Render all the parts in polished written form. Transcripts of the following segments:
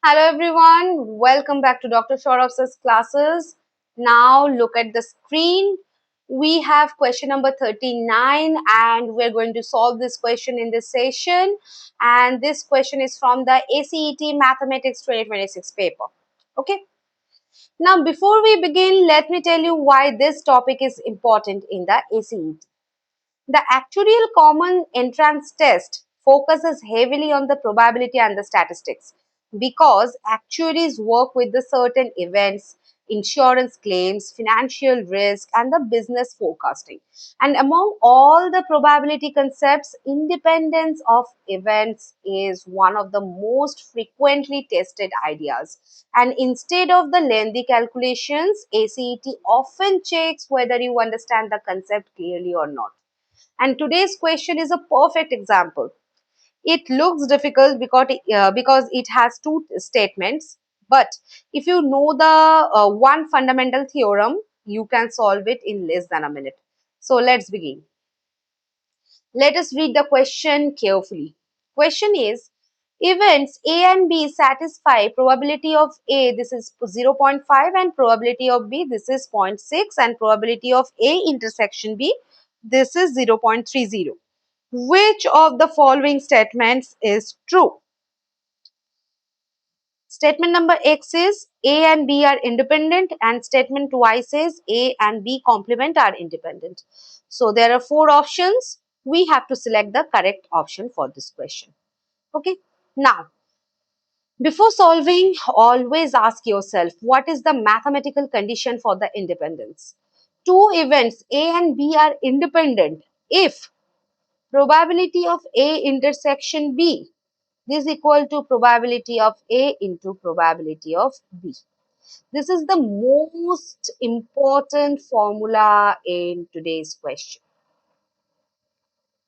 Hello everyone, welcome back to Dr. Shaurav's classes. Now look at the screen. We have question number 39 and we're going to solve this question in this session. And this question is from the ACET Mathematics 2026 paper. Okay. Now before we begin, let me tell you why this topic is important in the ACET. The Actuarial Common Entrance Test focuses heavily on the probability and the statistics because actuaries work with the certain events, insurance claims, financial risk, and the business forecasting. And among all the probability concepts, independence of events is one of the most frequently tested ideas. And instead of the lengthy calculations, ACET often checks whether you understand the concept clearly or not. And today's question is a perfect example. It looks difficult because it has two statements. But if you know the one fundamental theorem, you can solve it in less than a minute. So let's begin. Let us read the question carefully. Question is, events A and B satisfy probability of A, this is 0.5, and probability of B, this is 0.6, and probability of A intersection B, this is 0.30. Which of the following statements is true? Statement number X is A and B are independent, and statement Y says A and B complement are independent. So there are four options. We have to select the correct option for this question. Okay. Now, before solving, always ask yourself, what is the mathematical condition for the independence? Two events A and B are independent if probability of A intersection B is equal to probability of A into probability of B. This is the most important formula in today's question.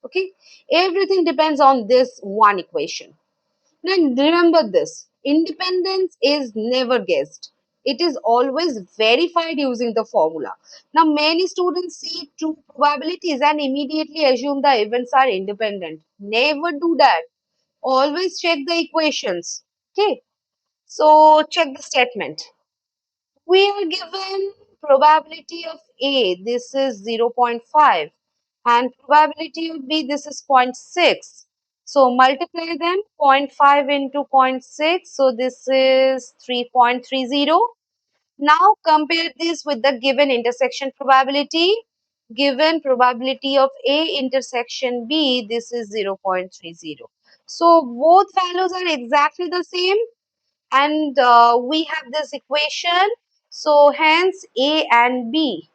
Okay, everything depends on this one equation. Now remember this, independence is never guessed. It is always verified using the formula. Now many students see two probabilities and immediately assume the events are independent. Never do that. Always check the equations. Okay. So check the statement. We are given probability of A, this is 0.5, and probability of B, this is 0.6. So multiply them, zero point 0.5 into zero point 0.6, so this is 3.30. Now compare this with the given intersection probability. Given probability of A intersection B, this is 0.30. So both values are exactly the same, and we have this equation. So hence A and B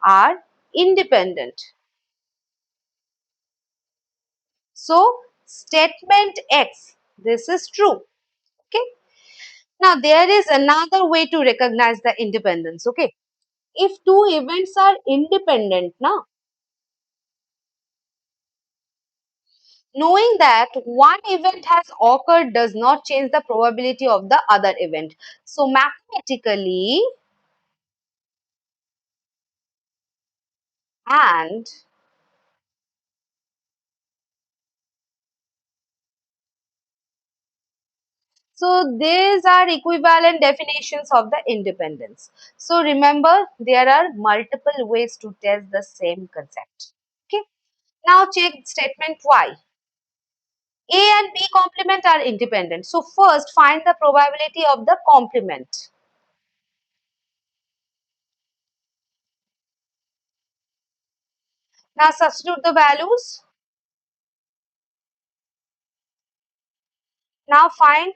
are independent. So statement X, this is true. Okay. Now there is another way to recognize the independence. Okay. If two events are independent now, knowing that one event has occurred does not change the probability of the other event. So mathematically, and so these are equivalent definitions of the independence. So remember, there are multiple ways to test the same concept. Okay. Now check statement Y. A and B complement are independent. So first find the probability of the complement. Now substitute the values. Now find.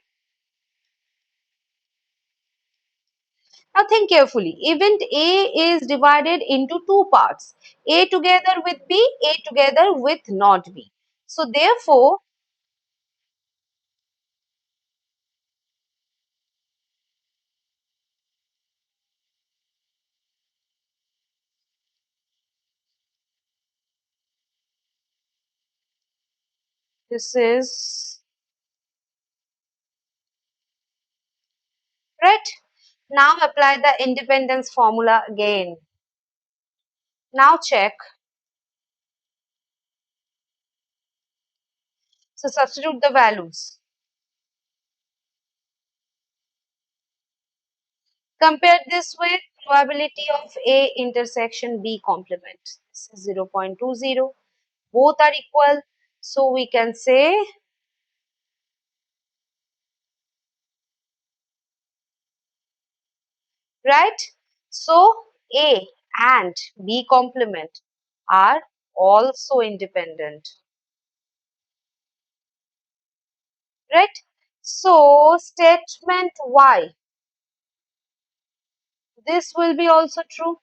Now think carefully. Event A is divided into two parts. A together with B, A together with not B. So therefore, this is right. Now apply the independence formula again. Now check. So substitute the values. Compare this with probability of A intersection B complement. This is 0.20. Both are equal. So we can say, right? So A and B complement are also independent, right? So statement Y, this will be also true.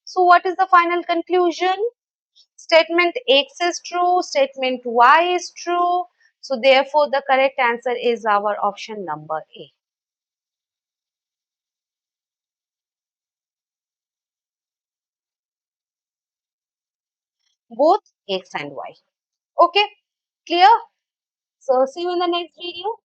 So what is the final conclusion? Statement X is true, statement Y is true. So therefore the correct answer is our option number A. Both X and Y. Okay, clear? So see you in the next video.